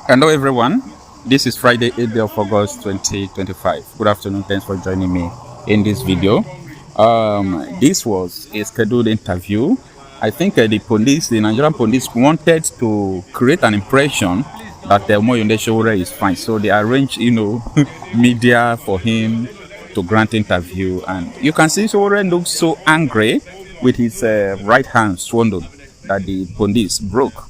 Hello everyone, this is Friday 8th of August 2025. Good afternoon, thanks for joining me in this video. This was a scheduled interview. I think the Nigerian police wanted to create an impression that Omoyele Sowore is fine. So they arranged, media for him to grant interview. And you can see Sowore looks so angry with his right hand swollen that the police broke.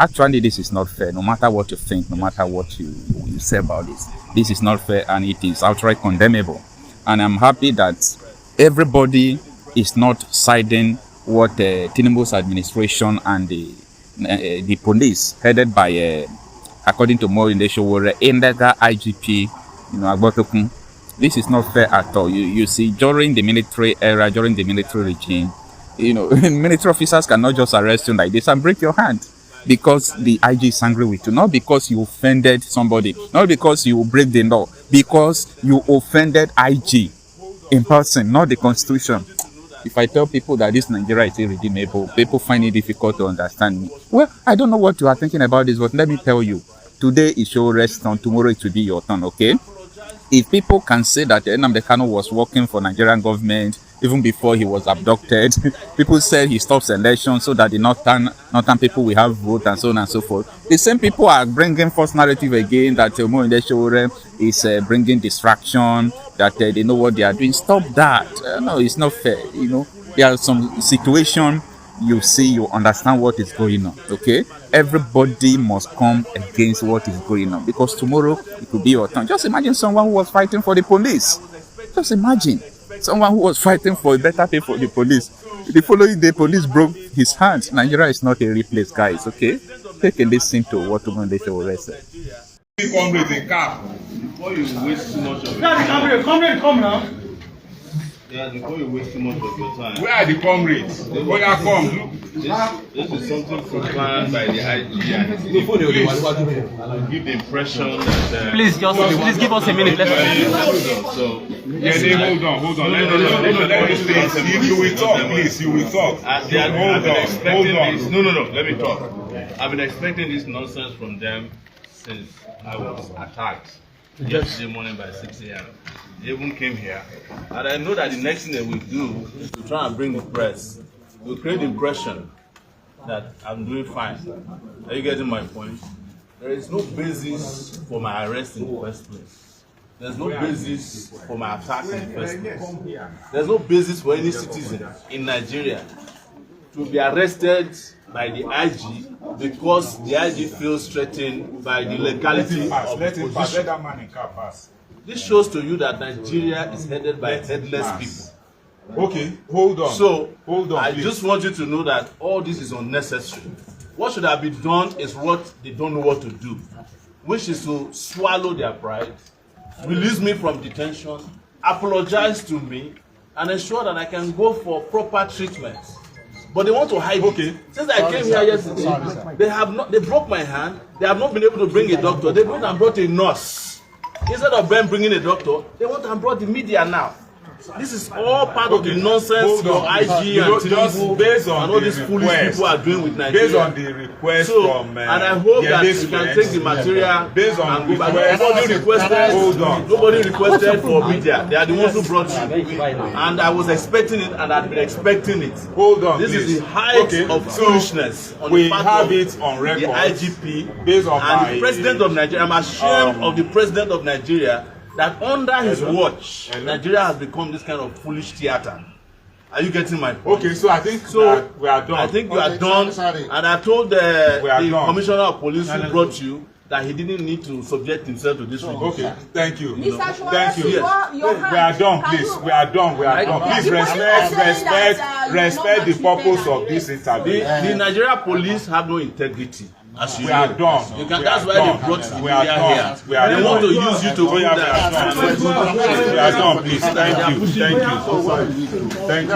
Actually, this is not fair. No matter what you think, no matter what you say about this is not fair and it is outright condemnable. And I'm happy that everybody is not siding what Tinubu's administration and the police headed by, according to Omoyele Sowore, illegal IGP, Agbetokun. This is not fair at all. You see, during the military era, during the military regime, military officers cannot just arrest you like this and break your hand because the IG is angry with you, not because you offended somebody, not because you break the law, because you offended IG in person, not the constitution. If I tell people that this Nigeria is irredeemable, people find it difficult to understand me. Well, I don't know what you are thinking about this, but let me tell you, today is your rest turn, tomorrow it will be your turn, okay? If people can say that Nnamdi Kanu was working for Nigerian government even before he was abducted, people said he stops elections so that the northern people will have vote and so on and so forth. The same people are bringing false narrative again that Omoyele Sowore is bringing distraction, that they know what they are doing. Stop that. No, it's not fair. There are some situation you see, you understand what is going on, okay? Everybody must come against what is going on because tomorrow it will be your turn. Just imagine someone who was fighting for the police. Just imagine someone who was fighting for a better pay for the police. The following day, police broke his hands. Nigeria is not a real place, guys, okay? Take a listen to what Omoyele Sowore said. Before you waste too much of your time. Come now. Yeah, before you waste too much of your time. Where are the comrades? Where are come? This is something planned by the IG and to give the impression that please give us a minute. So hold on. Let me say. You will talk, please. You will talk. I've been expecting this. No. Let me talk. I've been expecting this nonsense from them since I was attacked yesterday morning by 6 a.m. They even came here, and I know that the next thing they will do is to try and bring the press. We'll create the impression that I'm doing fine. Are you getting my point? There is no basis for my arrest in the first place. There's no basis for my attack in the first place. There's no basis for any citizen in Nigeria to be arrested by the IG because the IG feels threatened by the legality of the position. This shows to you that Nigeria is headed by headless people. Okay, hold on. So, hold on, I please. just want you to know that all this is unnecessary. What should have been done is what they don't know what to do, which is to swallow their pride, release me from detention, apologize to me, and ensure that I can go for proper treatment. But they want to hide it. Since I came here yesterday, they broke my hand. They have not been able to bring a doctor. They went and brought a nurse. Instead of them bringing a doctor, they want and brought the media now. This is all part of the nonsense your IG and Tinubu and all these foolish people are doing with Nigeria. Based on the request from and I hope that you can take the material based on and go back. Nobody requested for media. They are the ones who brought you. And I was expecting it, and I've been expecting it. Hold on, this please. Is the height of foolishness on we the part have of it on record. The IGP based on and the president of Nigeria. I'm ashamed of the president of Nigeria that under his watch, Nigeria has become this kind of foolish theater. Are you getting my point? Okay, so I think we are done. I think you are done. And I told the commissioner of police who brought you that he didn't need to subject himself to this. Okay, thank you. Mr. Thank you. Yes. We are done, please. We are done. Please respect the purpose of this interview. The Nigeria police have no integrity. We are done. That's why they brought the media here. They want to use you to prove that. We are done, please. Thank you. Thank you. Thank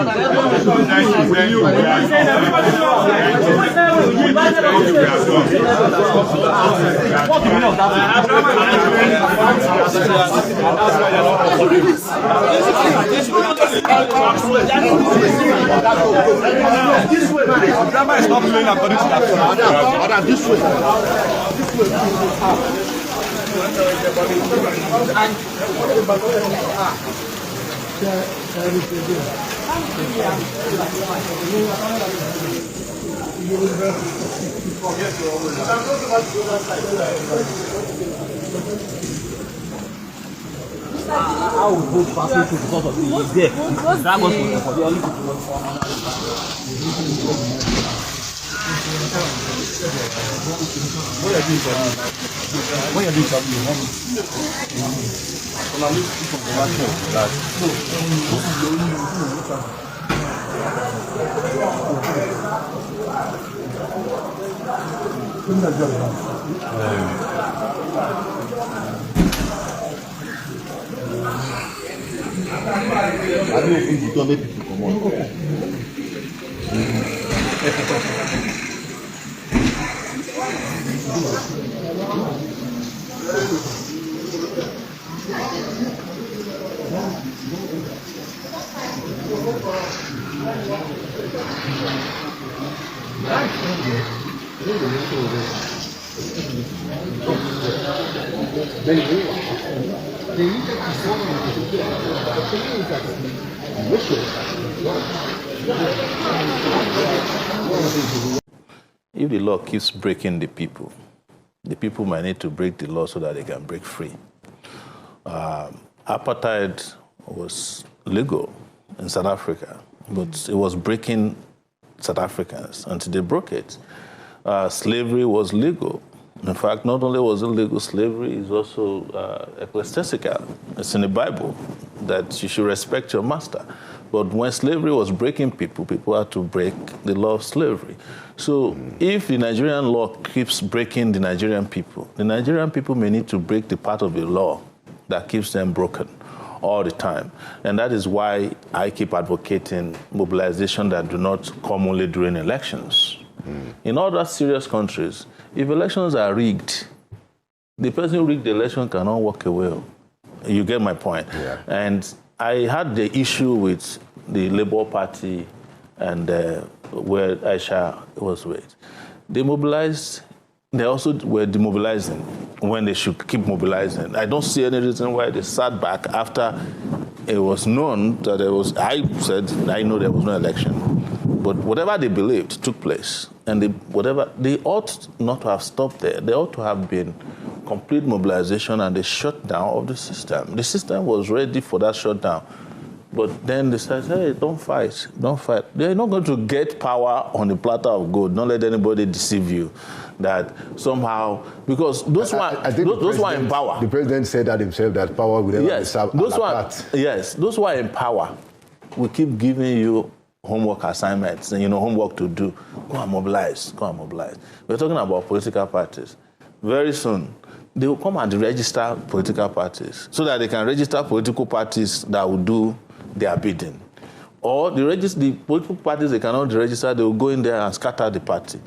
you. This way, drama is not playing according to that. This way. I would go back to because of the there. That was for the only If the law keeps breaking the people might need to break the law so that they can break free. Apartheid was legal in South Africa, but it was breaking South Africans until they broke it. Slavery was legal. In fact, not only was it legal, slavery is also ecclesiastical. It's in the Bible that you should respect your master. But when slavery was breaking people, people had to break the law of slavery. So if the Nigerian law keeps breaking the Nigerian people may need to break the part of the law that keeps them broken all the time. And that is why I keep advocating mobilization that do not come only during elections. In other serious countries, if elections are rigged, the person who rigged the election cannot walk away. You get my point? Yeah. And I had the issue with the Labour Party and where Aisha was with. They mobilized, they also were demobilizing when they should keep mobilizing. I don't see any reason why they sat back after it was known that there was, I said, I know there was no election. But whatever they believed took place. And they ought not to have stopped there. They ought to have been complete mobilization and the shutdown of the system. The system was ready for that shutdown. But then they said, hey, don't fight. They're not going to get power on the platter of gold. Don't let anybody deceive you that somehow, because those who are in power. The president said that himself, that power will never be served. Yes, those who are in power will keep giving you homework assignments and homework to do. Go and mobilize. We're talking about political parties. Very soon, they will come and register political parties so that they can register political parties that will do their bidding. Or the political parties they cannot register, they will go in there and scatter the party.